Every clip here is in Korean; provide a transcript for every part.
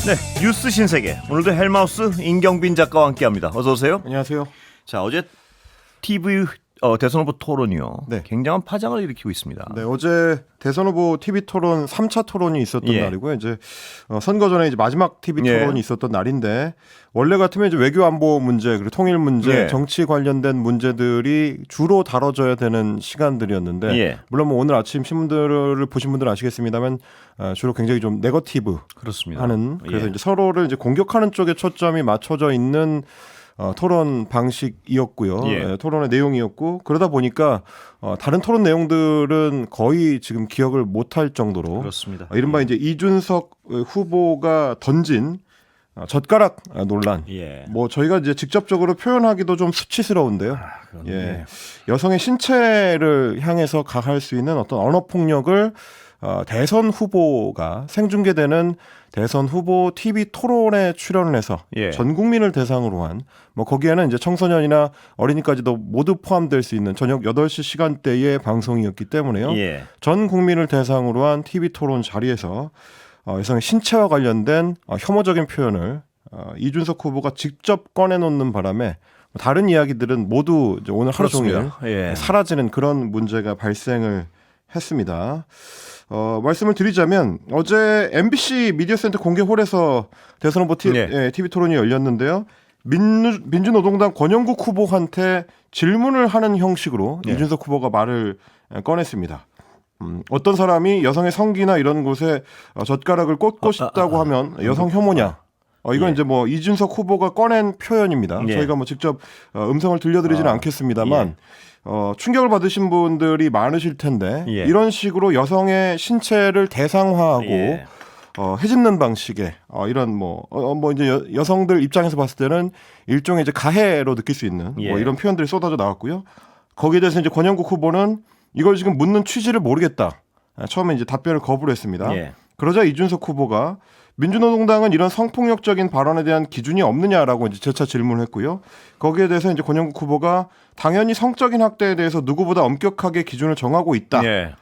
네, 뉴스 신세계. 오늘도 헬마우스 임경빈 작가와 함께합니다. 어서 오세요. 안녕하세요. 자, 어제 TV 대선 후보 토론이요. 네. 굉장한 파장을 일으키고 있습니다. 네, 어제 대선 후보 TV 토론 3차 토론이 있었던 예. 날이고요. 이제 선거 전에 이제 마지막 TV 예. 토론이 있었던 날인데 원래 같으면 이제 외교 안보 문제 그리고 통일 문제, 예. 정치 관련된 문제들이 주로 다뤄져야 되는 시간들이었는데 예. 물론 뭐 오늘 아침 신문들을 보신 분들은 아시겠습니다만 주로 굉장히 좀 네거티브 그렇습니다. 하는 그래서 예. 이제 서로를 이제 공격하는 쪽에 초점이 맞춰져 있는 토론 방식이었고요. 예. 토론의 내용이었고 그러다 보니까 다른 토론 내용들은 거의 지금 기억을 못할 정도로 그렇습니다. 이른바 이제 이준석 후보가 던진 젓가락 논란. 예. 뭐 저희가 이제 직접적으로 표현하기도 좀 수치스러운데요. 그렇네. 예. 여성의 신체를 향해서 가할 수 있는 어떤 언어 폭력을 대선 후보가 생중계되는 대선 후보 TV 토론에 출연을 해서 예. 전 국민을 대상으로 한 뭐 거기에는 이제 청소년이나 어린이까지도 모두 포함될 수 있는 저녁 8시 시간대의 방송이었기 때문에요. 예. 전 국민을 대상으로 한 TV 토론 자리에서 여성의 신체와 관련된 혐오적인 표현을 이준석 후보가 직접 꺼내놓는 바람에 다른 이야기들은 모두 이제 오늘 하루 종일 그렇습니다. 예. 사라지는 그런 문제가 발생을 했습니다. 말씀을 드리자면 어제 MBC 미디어센터 공개홀에서 대선 후보 TV 토론이 열렸는데요. 민주노동당 권영국 후보한테 질문을 하는 형식으로 예. 이준석 후보가 말을 꺼냈습니다. 어떤 사람이 여성의 성기나 이런 곳에 젓가락을 꽂고 싶다고 하면 여성 혐오냐? 이건 예. 이제 뭐 이준석 후보가 꺼낸 표현입니다. 예. 저희가 뭐 직접 음성을 들려드리지는 않겠습니다만 충격을 받으신 분들이 많으실 텐데 예. 이런 식으로 여성의 신체를 대상화하고 예. 해집는 방식의 이런 뭐 이제 여성들 입장에서 봤을 때는 일종의 이제 가해로 느낄 수 있는 예. 뭐 이런 표현들이 쏟아져 나왔고요. 거기에 대해서 이제 권영국 후보는 이걸 지금 묻는 취지를 모르겠다. 처음에 이제 답변을 거부를 했습니다. 예. 그러자 이준석 후보가 민주노동당은 이런 성폭력적인 발언에 대한 기준이 없느냐라고 이제 재차 질문을 했고요. 거기에 대해서 이제 권영국 후보가 당연히 성적인 학대에 대해서 누구보다 엄격하게 기준을 정하고 있다. 예.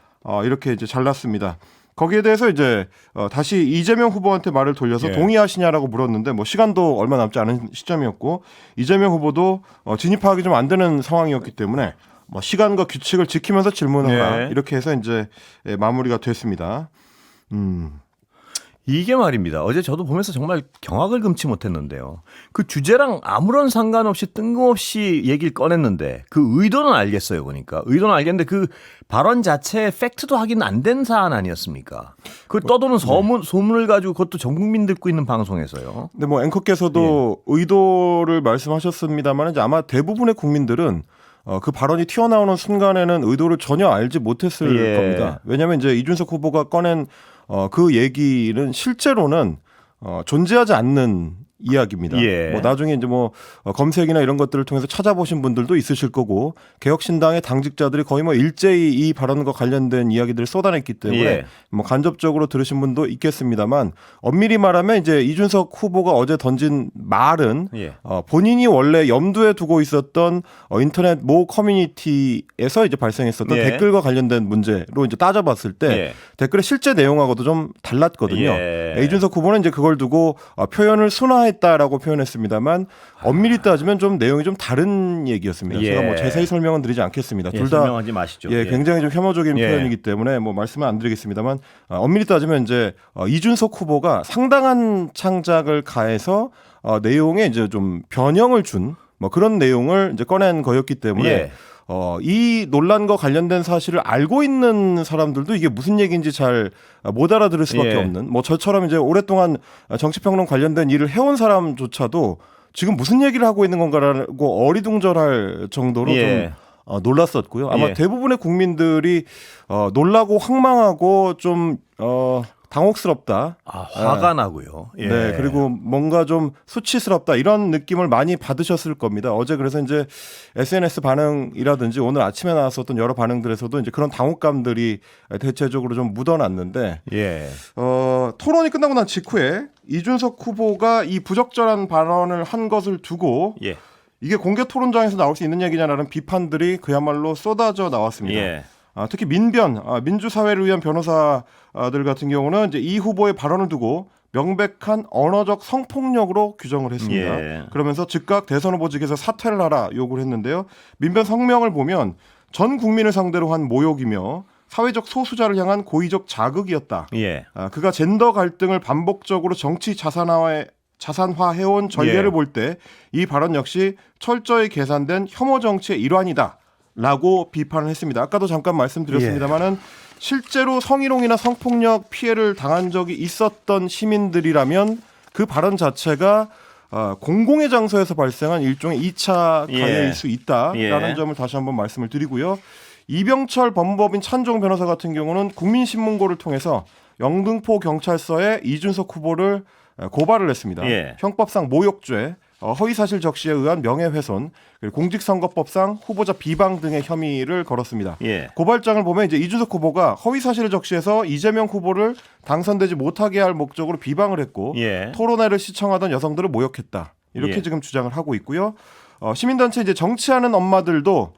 이렇게 이제 잘랐습니다. 거기에 대해서 이제 다시 이재명 후보한테 말을 돌려서 예. 동의하시냐라고 물었는데 뭐 시간도 얼마 남지 않은 시점이었고 이재명 후보도 진입하기 좀 안 되는 상황이었기 때문에 뭐 시간과 규칙을 지키면서 질문하라 예. 이렇게 해서 이제 마무리가 됐습니다. 이게 말입니다. 어제 저도 보면서 정말 경악을 금치 못했는데요. 그 주제랑 아무런 상관없이 뜬금없이 얘기를 꺼냈는데 그 의도는 알겠어요. 그러니까 의도는 알겠는데 그 발언 자체에 팩트도 확인 안 된 사안 아니었습니까? 그 떠도는 소문을 가지고 그것도 전 국민 듣고 있는 방송에서요. 근데 뭐 앵커께서도 의도를 말씀하셨습니다만 이제 아마 대부분의 국민들은 그 발언이 튀어나오는 순간에는 의도를 전혀 알지 못했을 예. 겁니다. 왜냐하면 이제 이준석 후보가 꺼낸 그 얘기는 실제로는 존재하지 않는 이야기입니다. 예. 뭐 나중에 이제 뭐 검색이나 이런 것들을 통해서 찾아보신 분들도 있으실 거고 개혁신당의 당직자들이 거의 뭐 일제히 이 발언과 관련된 이야기들을 쏟아냈기 때문에 예. 뭐 간접적으로 들으신 분도 있겠습니다만 엄밀히 말하면 이제 이준석 후보가 어제 던진 말은 예. 본인이 원래 염두에 두고 있었던 인터넷 모 커뮤니티에서 이제 발생했었던 예. 댓글과 관련된 문제로 이제 따져봤을 때 예. 댓글의 실제 내용하고도 좀 달랐거든요. 예. 이준석 후보는 이제 그걸 두고 표현을 순화했다라고 표현했습니다만 엄밀히 따지면 좀 내용이 좀 다른 얘기였습니다. 예. 제가 뭐 자세히 설명은 드리지 않겠습니다. 예, 둘 다 설명하지 마시죠. 굉장히 좀 혐오적인 예. 표현이기 때문에 뭐 말씀은 안 드리겠습니다만 엄밀히 따지면 이제 이준석 후보가 상당한 창작을 가해서 내용에 이제 좀 변형을 준 뭐 그런 내용을 이제 꺼낸 거였기 때문에 예. 이 논란과 관련된 사실을 알고 있는 사람들도 이게 무슨 얘기인지 잘 못 알아들을 수밖에 예. 없는 뭐 저처럼 이제 오랫동안 정치평론 관련된 일을 해온 사람조차도 지금 무슨 얘기를 하고 있는 건가라고 어리둥절할 정도로 예. 좀 놀랐었고요. 아마 예. 대부분의 국민들이 놀라고 황망하고 좀 당혹스럽다. 화가 나고요. 예. 네, 그리고 뭔가 좀 수치스럽다 이런 느낌을 많이 받으셨을 겁니다. 어제 그래서 이제 SNS 반응이라든지 오늘 아침에 나왔었던 여러 반응들에서도 이제 그런 당혹감들이 대체적으로 좀 묻어났는데 예. 토론이 끝나고 난 직후에 이준석 후보가 이 부적절한 발언을 한 것을 두고 예. 이게 공개 토론장에서 나올 수 있는 얘기냐라는 비판들이 그야말로 쏟아져 나왔습니다. 예. 특히 민주사회를 위한 변호사들 같은 경우는 이제 이 후보의 발언을 두고 명백한 언어적 성폭력으로 규정을 했습니다. 예. 그러면서 즉각 대선 후보직에서 사퇴를 하라 요구를 했는데요. 민변 성명을 보면 전 국민을 상대로 한 모욕이며 사회적 소수자를 향한 고의적 자극이었다. 예. 그가 젠더 갈등을 반복적으로 정치 자산화해온 전례를 예. 볼 때 이 발언 역시 철저히 계산된 혐오 정치의 일환이다라고 비판을 했습니다. 아까도 잠깐 말씀드렸습니다만은 실제로 성희롱이나 성폭력 피해를 당한 적이 있었던 시민들이라면 그 발언 자체가 공공의 장소에서 발생한 일종의 2차 가해일 수 있다라는 점을 다시 한번 말씀을 드리고요. 이병철 법무법인 찬종 변호사 같은 경우는 국민신문고를 통해서 영등포 경찰서에 이준석 후보를 고발을 했습니다. 예. 형법상 모욕죄, 허위사실 적시에 의한 명예훼손, 그리고 공직선거법상 후보자 비방 등의 혐의를 걸었습니다. 예. 고발장을 보면 이제 이준석 후보가 허위사실을 적시해서 이재명 후보를 당선되지 못하게 할 목적으로 비방을 했고 예. 토론회를 시청하던 여성들을 모욕했다. 이렇게 예. 지금 주장을 하고 있고요. 시민단체 이제 정치하는 엄마들도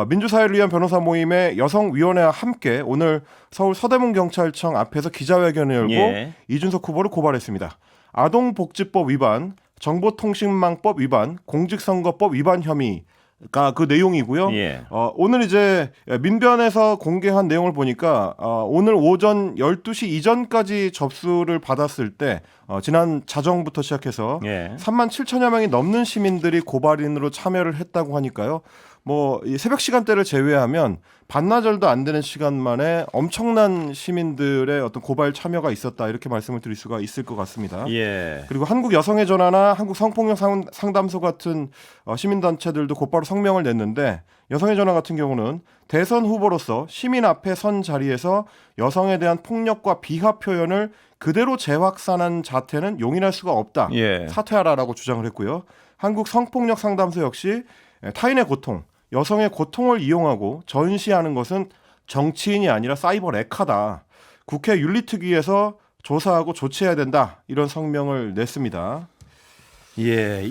민주사회를 위한 변호사 모임의 여성위원회와 함께 오늘 서울 서대문 경찰청 앞에서 기자회견을 열고 예. 이준석 후보를 고발했습니다. 아동복지법 위반, 정보통신망법 위반, 공직선거법 위반 혐의가 그 내용이고요. 예. 오늘 이제 민변에서 공개한 내용을 보니까 오늘 오전 12시 이전까지 접수를 받았을 때 지난 자정부터 시작해서 예. 3만 7천여 명이 넘는 시민들이 고발인으로 참여를 했다고 하니까요. 이 새벽 시간대를 제외하면 반나절도 안 되는 시간 만에 엄청난 시민들의 어떤 고발 참여가 있었다 이렇게 말씀을 드릴 수가 있을 것 같습니다. 예. 그리고 한국 여성의 전화나 한국 성폭력 상담소 같은 시민단체들도 곧바로 성명을 냈는데 여성의 전화 같은 경우는 대선 후보로서 시민 앞에 선 자리에서 여성에 대한 폭력과 비하 표현을 그대로 재확산한 자태는 용인할 수가 없다. 예. 사퇴하라라고 주장을 했고요. 한국 성폭력 상담소 역시 타인의 고통, 여성의 고통을 이용하고 전시하는 것은 정치인이 아니라 사이버 레카다. 국회 윤리특위에서 조사하고 조치해야 된다. 이런 성명을 냈습니다. 예.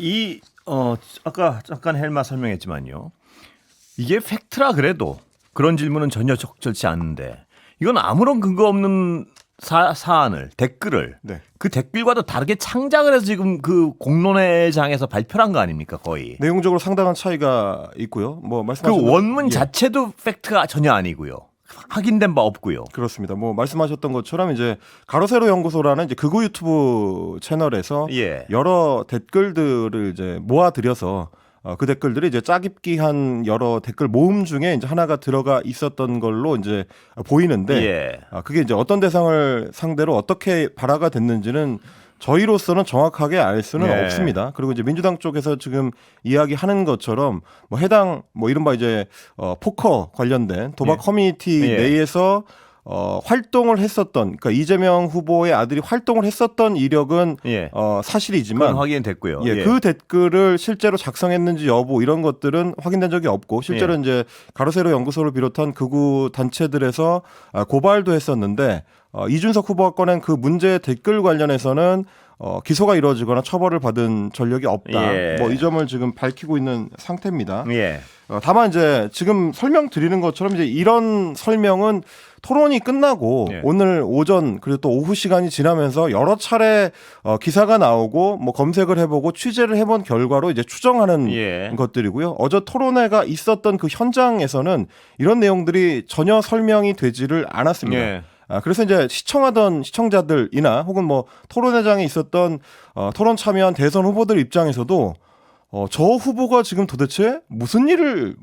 아까 잠깐 헬마 설명했지만요. 이게 팩트라 그래도 그런 질문은 전혀 적절치 않은데 이건 아무런 근거 없는 사안을 댓글을 네. 그 댓글과도 다르게 창작을 해서 지금 그 공론회장에서 발표한 거 아닙니까 거의. 내용적으로 상당한 차이가 있고요. 그 말씀하신 원문 예. 자체도 팩트가 전혀 아니고요. 확인된 바 없고요. 그렇습니다. 말씀하셨던 것처럼 이제 가로세로 연구소라는 이제 극우 유튜브 채널에서 예. 여러 댓글들을 이제 모아들여서 그 댓글들이 이제 짜깁기한 여러 댓글 모음 중에 이제 하나가 들어가 있었던 걸로 이제 보이는데 예. 그게 이제 어떤 대상을 상대로 어떻게 발화가 됐는지는 저희로서는 정확하게 알 수는 네. 없습니다. 그리고 이제 민주당 쪽에서 지금 이야기하는 것처럼 해당 이른바 이제 포커 관련된 도박 예. 커뮤니티 예. 내에서 활동을 했었던, 그러니까 이재명 후보의 아들이 활동을 했었던 이력은 예. 사실이지만 그건 확인됐고요. 예, 그 댓글을 실제로 작성했는지 여부 이런 것들은 확인된 적이 없고 실제로 예. 이제 가로세로 연구소를 비롯한 극우 단체들에서 고발도 했었는데 이준석 후보가 꺼낸 그 문제 댓글 관련해서는 기소가 이루어지거나 처벌을 받은 전력이 없다. 예. 이 점을 지금 밝히고 있는 상태입니다. 예. 다만 이제 지금 설명드리는 것처럼 이제 이런 설명은 토론이 끝나고 예. 오늘 오전 그리고 또 오후 시간이 지나면서 여러 차례 기사가 나오고 검색을 해보고 취재를 해본 결과로 이제 추정하는 예. 것들이고요. 어제 토론회가 있었던 그 현장에서는 이런 내용들이 전혀 설명이 되지를 않았습니다. 예. 그래서 이제 시청하던 시청자들이나 혹은 토론회장에 있었던 토론 참여한 대선 후보들 입장에서도 저 후보가 지금 도대체 무슨 얘기를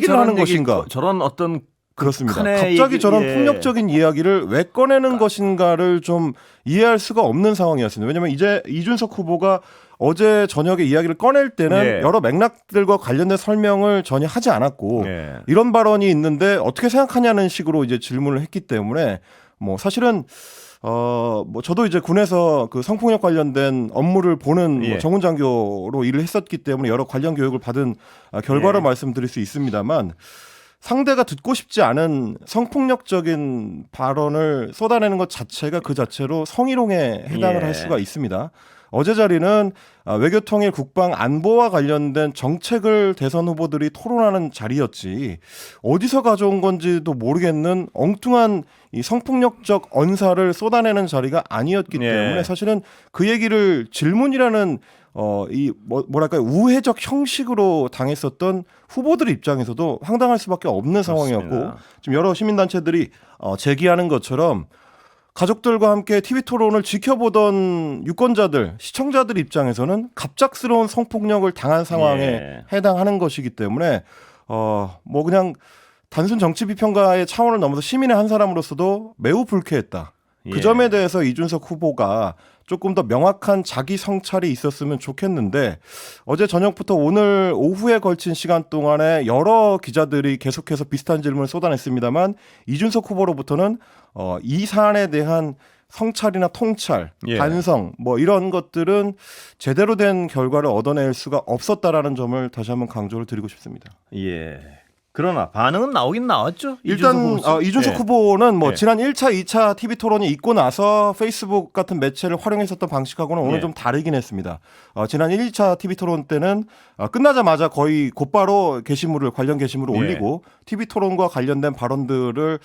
하는 것인가? 저런 어떤 그렇습니다. 극한의 갑자기 저런 예. 폭력적인 이야기를 왜 꺼내는 것인가를 좀 이해할 수가 없는 상황이었습니다. 왜냐하면 이제 이준석 후보가 어제 저녁에 이야기를 꺼낼 때는 예. 여러 맥락들과 관련된 설명을 전혀 하지 않았고 예. 이런 발언이 있는데 어떻게 생각하냐는 식으로 이제 질문을 했기 때문에 사실은 저도 이제 군에서 그 성폭력 관련된 업무를 보는 예. 정훈장교로 일을 했었기 때문에 여러 관련 교육을 받은 결과로 예. 말씀드릴 수 있습니다만 상대가 듣고 싶지 않은 성폭력적인 발언을 쏟아내는 것 자체가 그 자체로 성희롱에 해당을 예. 할 수가 있습니다. 어제 자리는 외교통일, 국방, 안보와 관련된 정책을 대선 후보들이 토론하는 자리였지 어디서 가져온 건지도 모르겠는 엉뚱한 이 성폭력적 언사를 쏟아내는 자리가 아니었기 예. 때문에 사실은 그 얘기를 질문이라는 뭐랄까요 우회적 형식으로 당했었던 후보들 입장에서도 황당할 수밖에 없는 상황이었고 그렇습니다. 지금 여러 시민단체들이 제기하는 것처럼 가족들과 함께 TV 토론을 지켜보던 유권자들, 시청자들 입장에서는 갑작스러운 성폭력을 당한 상황에 예. 해당하는 것이기 때문에 뭐 그냥 단순 정치 비평가의 차원을 넘어서 시민의 한 사람으로서도 매우 불쾌했다. 그 예. 점에 대해서 이준석 후보가 조금 더 명확한 자기 성찰이 있었으면 좋겠는데 어제 저녁부터 오늘 오후에 걸친 시간 동안에 여러 기자들이 계속해서 비슷한 질문을 쏟아냈습니다만 이준석 후보로부터는 이 사안에 대한 성찰이나 통찰, 예. 반성 뭐 이런 것들은 제대로 된 결과를 얻어낼 수가 없었다라는 점을 다시 한번 강조를 드리고 싶습니다. 예. 그러나 반응은 나오긴 나왔죠. 일단 이준석 예. 후보는 뭐 예. 지난 1차, 2차 TV 토론이 있고 나서 페이스북 같은 매체를 활용했었던 방식하고는 오늘 예. 좀 다르긴 했습니다. 지난 1차 TV 토론 때는 끝나자마자 거의 곧바로 관련 게시물을 예. 올리고 TV 토론과 관련된 발언들을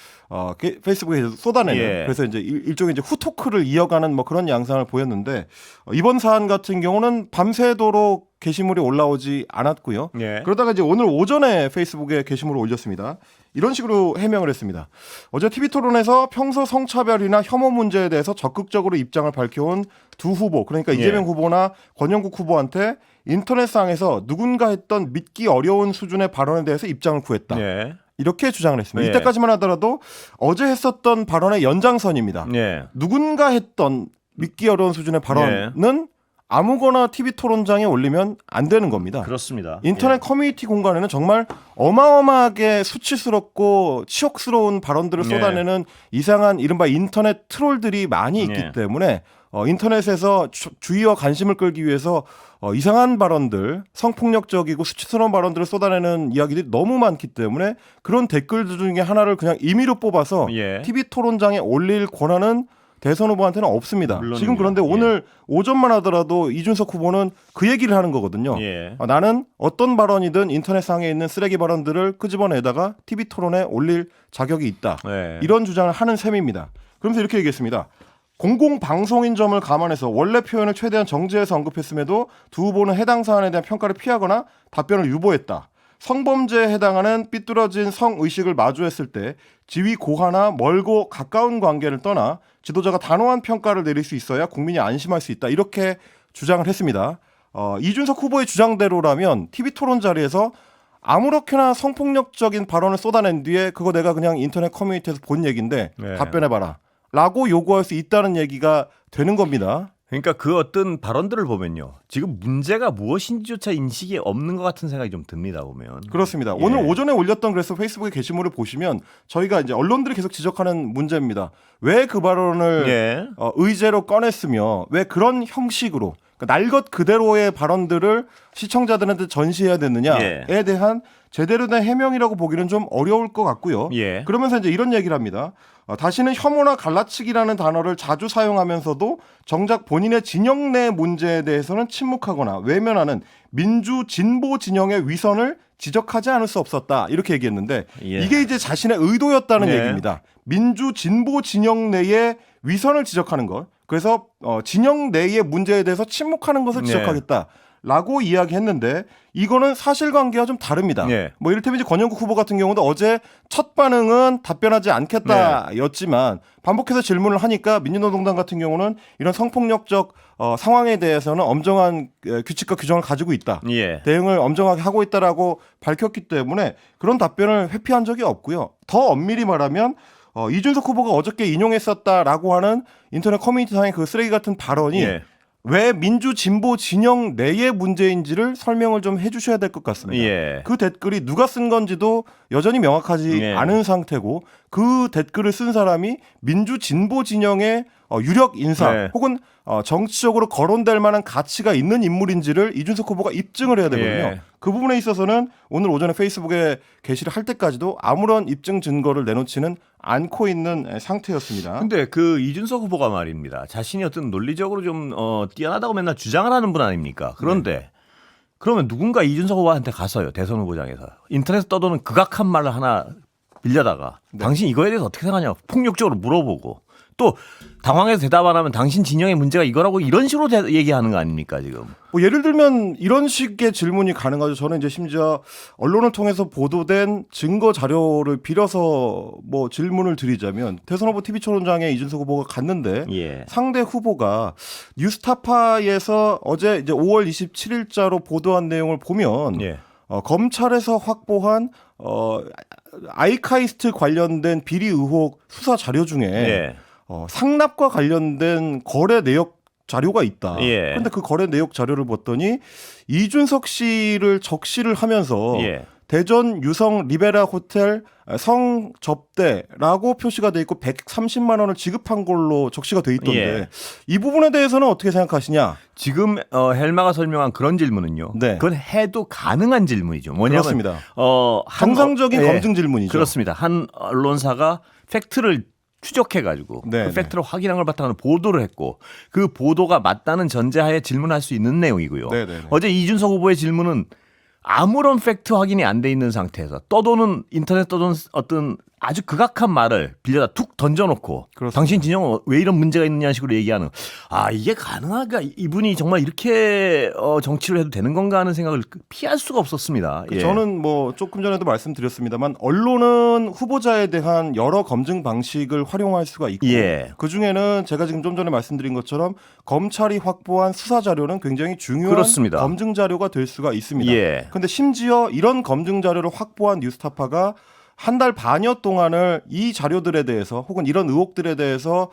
페이스북에 쏟아내는 예. 그래서 이제 일종의 이제 후토크를 이어가는 뭐 그런 양상을 보였는데 이번 사안 같은 경우는 밤새도록 게시물이 올라오지 않았고요. 예. 그러다가 이제 오늘 오전에 페이스북에 게시물을 올렸습니다. 이런 식으로 해명을 했습니다. 어제 TV 토론에서 평소 성차별이나 혐오 문제에 대해서 적극적으로 입장을 밝혀온 두 후보, 그러니까 이재명 후보나 권영국 후보한테 인터넷상에서 누군가 했던 믿기 어려운 수준의 발언에 대해서 입장을 구했다. 예. 이렇게 주장을 했습니다. 예. 이때까지만 하더라도 어제 했었던 발언의 연장선입니다. 예. 누군가 했던 믿기 어려운 수준의 발언은 아무거나 TV 토론장에 올리면 안 되는 겁니다. 그렇습니다. 인터넷 커뮤니티 공간에는 정말 어마어마하게 수치스럽고 치욕스러운 발언들을 네. 쏟아내는 이상한 이른바 인터넷 트롤들이 많이 있기 네. 때문에 인터넷에서 주의와 관심을 끌기 위해서 이상한 발언들, 성폭력적이고 수치스러운 발언들을 쏟아내는 이야기들이 너무 많기 때문에 그런 댓글들 중에 하나를 그냥 임의로 뽑아서 예. TV 토론장에 올릴 권한은 대선 후보한테는 없습니다. 물론이요. 지금 그런데 예. 오늘 오전만 하더라도 이준석 후보는 그 얘기를 하는 거거든요. 예. 나는 어떤 발언이든 인터넷상에 있는 쓰레기 발언들을 끄집어내다가 TV 토론에 올릴 자격이 있다. 예. 이런 주장을 하는 셈입니다. 그러면서 이렇게 얘기했습니다. 공공방송인 점을 감안해서 원래 표현을 최대한 정제해서 언급했음에도 두 후보는 해당 사안에 대한 평가를 피하거나 답변을 유보했다. 성범죄에 해당하는 삐뚤어진 성의식을 마주했을 때 지위 고하나 멀고 가까운 관계를 떠나 지도자가 단호한 평가를 내릴 수 있어야 국민이 안심할 수 있다. 이렇게 주장을 했습니다. 이준석 후보의 주장대로라면 TV 토론 자리에서 아무렇게나 성폭력적인 발언을 쏟아낸 뒤에 그거 내가 그냥 인터넷 커뮤니티에서 본 얘기인데 네. 답변해봐라 라고 요구할 수 있다는 얘기가 되는 겁니다. 그러니까 그 어떤 발언들을 보면요. 지금 문제가 무엇인지조차 인식이 없는 것 같은 생각이 좀 듭니다. 보면. 그렇습니다. 예. 오늘 오전에 올렸던 그래서 페이스북의 게시물을 보시면 저희가 이제 언론들이 계속 지적하는 문제입니다. 왜 그 발언을 예. 의제로 꺼냈으며 왜 그런 형식으로 그러니까 날 것 그대로의 발언들을 시청자들한테 전시해야 되느냐에 예. 대한 제대로 된 해명이라고 보기는 좀 어려울 것 같고요. 예. 그러면서 이제 이런 얘기를 합니다. 다시는 혐오나 갈라치기라는 단어를 자주 사용하면서도 정작 본인의 진영 내 문제에 대해서는 침묵하거나 외면하는 민주 진보 진영의 위선을 지적하지 않을 수 없었다. 이렇게 얘기했는데 예. 이게 이제 자신의 의도였다는 네. 얘기입니다. 민주 진보 진영 내의 위선을 지적하는 것. 그래서 진영 내의 문제에 대해서 침묵하는 것을 네. 지적하겠다. 라고 이야기했는데 이거는 사실관계와 좀 다릅니다. 네. 뭐 이를테면 이제 권영국 후보 같은 경우도 어제 첫 반응은 답변하지 않겠다였지만 반복해서 질문을 하니까 민주노동당 같은 경우는 이런 성폭력적 상황에 대해서는 엄정한 규칙과 규정을 가지고 있다. 예. 대응을 엄정하게 하고 있다라고 밝혔기 때문에 그런 답변을 회피한 적이 없고요. 더 엄밀히 말하면 이준석 후보가 어저께 인용했었다라고 하는 인터넷 커뮤니티상의 그 쓰레기 같은 발언이 예. 왜 민주 진보 진영 내의 문제인지를 설명을 좀 해주셔야 될 것 같습니다. 예. 그 댓글이 누가 쓴 건지도 여전히 명확하지 예. 않은 상태고 그 댓글을 쓴 사람이 민주진보 진영의 유력 인사 네. 혹은 정치적으로 거론될 만한 가치가 있는 인물인지를 이준석 후보가 입증을 해야 되거든요. 예. 그 부분에 있어서는 오늘 오전에 페이스북에 게시를 할 때까지도 아무런 입증 증거를 내놓지는 않고 있는 상태였습니다. 근데 그 이준석 후보가 말입니다. 자신이 어떤 논리적으로 좀 뛰어나다고 맨날 주장을 하는 분 아닙니까? 그런데 그러면 누군가 이준석 후보한테 가서요. 대선 후보장에서 인터넷에 떠도는 극악한 말을 하나 빌려다가 당신 이거에 대해서 어떻게 생각하냐고 폭력적으로 물어보고 또 당황해서 대답 안 하면 당신 진영의 문제가 이거라고 이런 식으로 얘기하는 거 아닙니까 지금? 뭐 예를 들면 이런 식의 질문이 가능하죠. 저는 이제 심지어 언론을 통해서 보도된 증거 자료를 빌어서 뭐 질문을 드리자면 대선 후보 TV토론장에 이준석 후보가 갔는데 예. 상대 후보가 뉴스타파에서 어제 이제 5월 27일자로 보도한 내용을 보면 예. 검찰에서 확보한 아이카이스트 관련된 비리 의혹 수사 자료 중에 예. 상납과 관련된 거래 내역 자료가 있다. 예. 그런데 그 거래 내역 자료를 봤더니 이준석 씨를 적시를 하면서 예. 대전 유성 리베라 호텔 성접대라고 표시가 돼 있고 130만 원을 지급한 걸로 적시가 돼 있던데 예. 이 부분에 대해서는 어떻게 생각하시냐? 지금 헬마가 설명한 그런 질문은요. 네. 그건 해도 가능한 질문이죠. 뭐냐면 그렇습니다. 한 정상적인 예. 검증 질문이죠. 그렇습니다. 한 언론사가 팩트를 추적해가지고 네, 그 팩트로 확인한 걸 바탕으로 보도를 했고 그 보도가 맞다는 전제하에 질문할 수 있는 내용이고요. 네, 네, 네. 어제 이준석 후보의 질문은 아무런 팩트 확인이 안 돼 있는 상태에서 떠도는 인터넷 떠도는 어떤 아주 극악한 말을 빌려다 툭 던져놓고 그렇습니다. 당신 진영은 왜 이런 문제가 있느냐 식으로 얘기하는 이게 가능할까 이분이 정말 이렇게 정치를 해도 되는 건가 하는 생각을 피할 수가 없었습니다. 예. 저는 뭐 조금 전에도 말씀드렸습니다만 언론은 후보자에 대한 여러 검증 방식을 활용할 수가 있고 예. 그중에는 제가 지금 좀 전에 말씀드린 것처럼 검찰이 확보한 수사 자료는 굉장히 중요한 그렇습니다. 검증 자료가 될 수가 있습니다. 예. 그런데 심지어 이런 검증 자료를 확보한 뉴스타파가 한 달 반여 동안을 이 자료들에 대해서 혹은 이런 의혹들에 대해서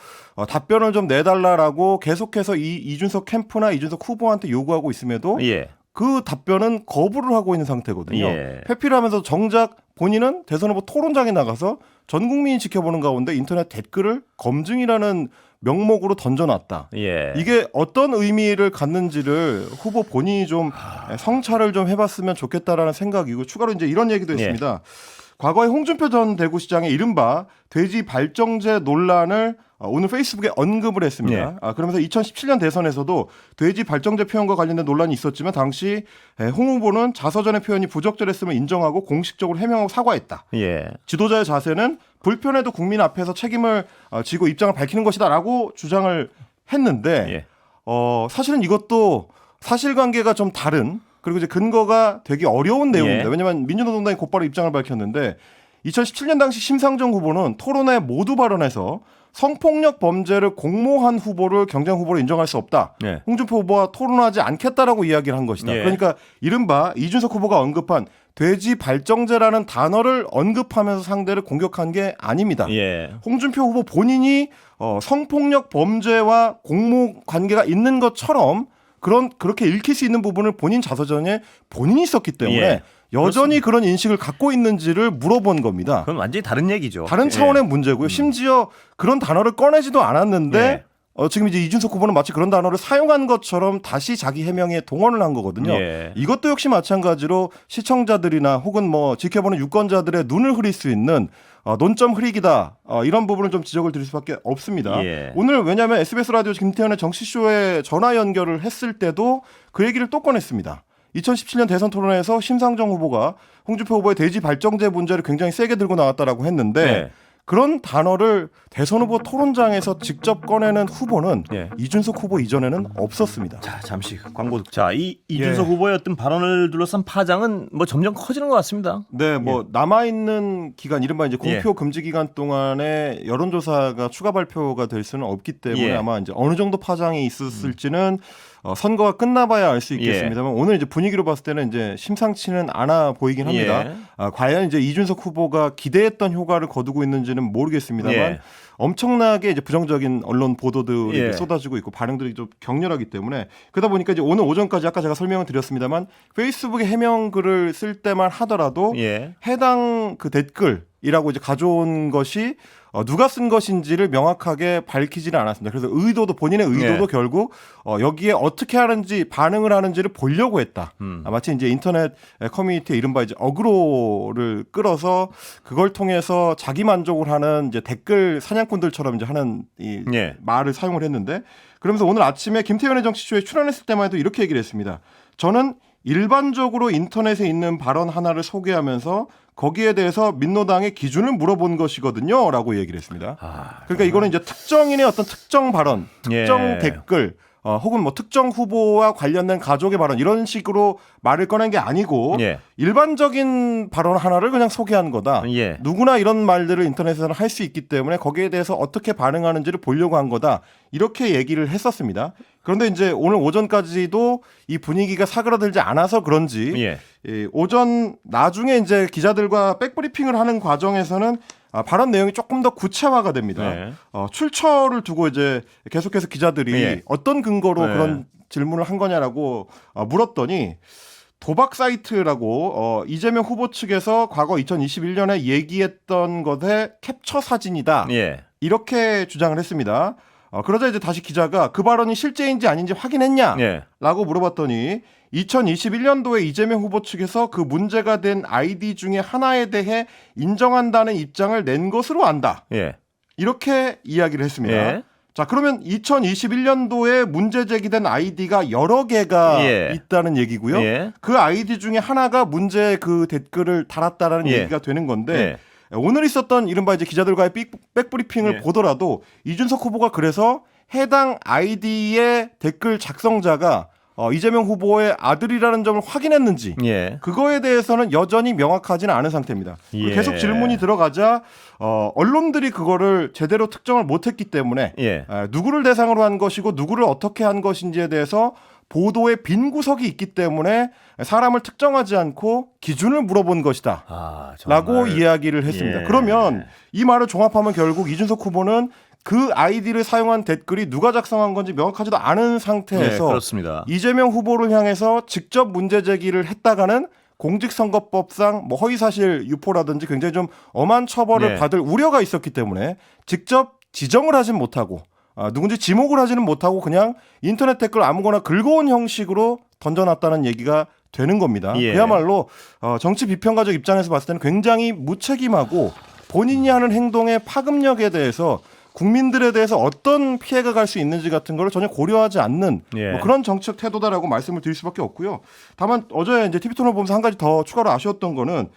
답변을 좀 내달라라고 계속해서 이준석 캠프나 이준석 후보한테 요구하고 있음에도 예. 그 답변은 거부를 하고 있는 상태거든요. 예. 회피를 하면서 정작 본인은 대선 후보 토론장에 나가서 전 국민이 지켜보는 가운데 인터넷 댓글을 검증이라는 명목으로 던져놨다. 예. 이게 어떤 의미를 갖는지를 후보 본인이 좀 성찰을 좀 해봤으면 좋겠다라는 생각이고 추가로 이제 이런 얘기도 했습니다. 과거에 홍준표 전 대구시장의 이른바 돼지 발정제 논란을 오늘 페이스북에 언급을 했습니다. 그러면서 2017년 대선에서도 돼지 발정제 표현과 관련된 논란이 있었지만 당시 홍 후보는 자서전의 표현이 부적절했음을 인정하고 공식적으로 해명하고 사과했다. 예. 지도자의 자세는 불편해도 국민 앞에서 책임을 지고 입장을 밝히는 것이다라고 주장을 했는데 예. 사실은 이것도 사실관계가 좀 다른 그리고 이제 근거가 되게 어려운 내용입니다. 예. 왜냐하면 민주노동당이 곧바로 입장을 밝혔는데 2017년 당시 심상정 후보는 토론회 모두 발언에서 성폭력 범죄를 공모한 후보를 경쟁 후보로 인정할 수 없다. 예. 홍준표 후보와 토론하지 않겠다라고 이야기를 한 것이다. 예. 그러니까 이른바 이준석 후보가 언급한 돼지 발정제라는 단어를 언급하면서 상대를 공격한 게 아닙니다. 예. 홍준표 후보 본인이 성폭력 범죄와 공모 관계가 있는 것처럼 그렇게 읽힐 수 있는 부분을 본인 자서전에 본인이 썼기 때문에 예. 여전히 그런 인식을 갖고 있는지를 물어본 겁니다. 그건 완전히 다른 얘기죠. 다른 차원의 문제고요. 심지어 그런 단어를 꺼내지도 않았는데 예. 지금 이제 이준석 후보는 마치 그런 단어를 사용한 것처럼 다시 자기 해명에 동원을 한 거거든요. 예. 이것도 역시 마찬가지로 시청자들이나 혹은 뭐 지켜보는 유권자들의 눈을 흐릴 수 있는 논점 흐리기다. 이런 부분을 좀 지적을 드릴 수밖에 없습니다. 예. 오늘 왜냐하면 SBS 라디오 김태현의 정치쇼에 전화 연결을 했을 때도 그 얘기를 또 꺼냈습니다. 2017년 대선 토론회에서 심상정 후보가 홍준표 후보의 돼지 발정제 문제를 굉장히 세게 들고 나왔다라고 했는데 네. 그런 단어를 대선 후보 토론장에서 직접 꺼내는 후보는 예. 이준석 후보 이전에는 없었습니다. 자, 잠시 광고. 자, 이준석 예. 후보의 어떤 발언을 둘러싼 파장은 뭐 점점 커지는 것 같습니다. 네, 뭐 남아 있는 기간 이른바 이제 공표 예. 금지 기간 동안에 여론조사가 추가 발표가 될 수는 없기 때문에 예. 아마 이제 어느 정도 파장이 있었을지는 선거가 끝나봐야 알 수 있겠습니다만 오늘 이제 분위기로 봤을 때는 이제 심상치는 않아 보이긴 합니다. 예. 과연 이제 이준석 후보가 기대했던 효과를 거두고 있는지는 모르겠습니다만 예. 엄청나게 이제 부정적인 언론 보도들이 예. 쏟아지고 있고 반응들이 좀 격렬하기 때문에 그러다 보니까 이제 오늘 오전까지 아까 제가 설명을 드렸습니다만 페이스북에 해명 글을 쓸 때만 하더라도 예. 해당 그 댓글 이라고 이제 가져온 것이 누가 쓴 것인지를 명확하게 밝히지는 않았습니다. 그래서 본인의 의도도 네. 결국 여기에 어떻게 하는지 반응을 하는지를 보려고 했다. 마치 이제 인터넷 커뮤니티에 이른바 이제 어그로를 끌어서 그걸 통해서 자기 만족을 하는 이제 댓글 사냥꾼들처럼 이제 하는 이 네. 말을 사용을 했는데, 그러면서 오늘 아침에 김태현의 정치쇼에 출연했을 때만 해도 이렇게 얘기를 했습니다. 저는 일반적으로 인터넷에 있는 발언 하나를 소개하면서 거기에 대해서 민노당의 기준을 물어본 것이거든요 라고 얘기를 했습니다. 그러니까 이거는 이제 특정인의 어떤 특정 발언, 특정 예. 댓글 혹은 뭐 특정 후보와 관련된 가족의 발언 이런 식으로 말을 꺼낸 게 아니고 예. 일반적인 발언 하나를 그냥 소개한 거다. 예. 누구나 이런 말들을 인터넷에서는 할 수 있기 때문에 거기에 대해서 어떻게 반응하는지를 보려고 한 거다. 이렇게 얘기를 했었습니다. 그런데 이제 오늘 오전까지도 이 분위기가 사그라들지 않아서 그런지 예. 오전 나중에 이제 기자들과 백브리핑을 하는 과정에서는 발언 내용이 조금 더 구체화가 됩니다. 네. 출처를 두고 이제 계속해서 기자들이 예. 어떤 근거로 네. 그런 질문을 한 거냐라고 물었더니 도박 사이트라고 이재명 후보 측에서 과거 2021년에 얘기했던 것의 캡처 사진이다. 예. 이렇게 주장을 했습니다. 그러자 이제 다시 기자가 그 발언이 실제인지 아닌지 확인했냐? 예. 라고 물어봤더니 2021년도에 이재명 후보 측에서 그 문제가 된 아이디 중에 하나에 대해 인정한다는 입장을 낸 것으로 안다. 예. 이렇게 이야기를 했습니다. 예. 자, 그러면 2021년도에 문제 제기된 아이디가 여러 개가 예. 있다는 얘기고요. 예. 그 아이디 중에 하나가 문제 그 댓글을 달았다라는 예. 얘기가 되는 건데 예. 오늘 있었던 이른바 이제 기자들과의 백브리핑을 예. 보더라도 이준석 후보가 그래서 해당 아이디의 댓글 작성자가 이재명 후보의 아들이라는 점을 확인했는지 예. 그거에 대해서는 여전히 명확하지는 않은 상태입니다. 예. 계속 질문이 들어가자 언론들이 그거를 제대로 특정을 못했기 때문에 예. 누구를 대상으로 한 것이고 누구를 어떻게 한 것인지에 대해서 보도에 빈 구석이 있기 때문에 사람을 특정하지 않고 기준을 물어본 것이다. 정말. 라고 이야기를 했습니다. 예. 그러면 이 말을 종합하면 결국 이준석 후보는 그 아이디를 사용한 댓글이 누가 작성한 건지 명확하지도 않은 상태에서 네, 그렇습니다. 이재명 후보를 향해서 직접 문제 제기를 했다가는 공직선거법상 뭐 허위사실 유포라든지 굉장히 좀 엄한 처벌을 네. 받을 우려가 있었기 때문에 직접 지정을 하진 못하고 누군지 지목을 하지는 못하고 그냥 인터넷 댓글 아무거나 긁어온 형식으로 던져놨다는 얘기가 되는 겁니다. 예. 그야말로 정치 비평가적 입장에서 봤을 때는 굉장히 무책임하고 본인이 하는 행동의 파급력에 대해서 국민들에 대해서 어떤 피해가 갈 수 있는지 같은 걸 전혀 고려하지 않는 예. 뭐 그런 정치적 태도다라고 말씀을 드릴 수밖에 없고요. 다만 어제 이제 TV토론을 보면서 한 가지 더 추가로 아쉬웠던 거는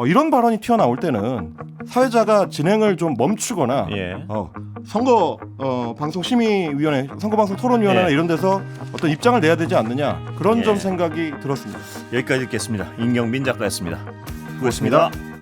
이런 발언이 튀어나올 때는 사회자가 진행을 좀 멈추거나 예. 선거 방송심의위원회, 선거방송 토론위원회나 예. 이런 데서 어떤 입장을 내야 되지 않느냐 그런 예. 점 생각이 들었습니다. 여기까지 듣겠습니다. 임경빈 작가였습니다. 고맙습니다.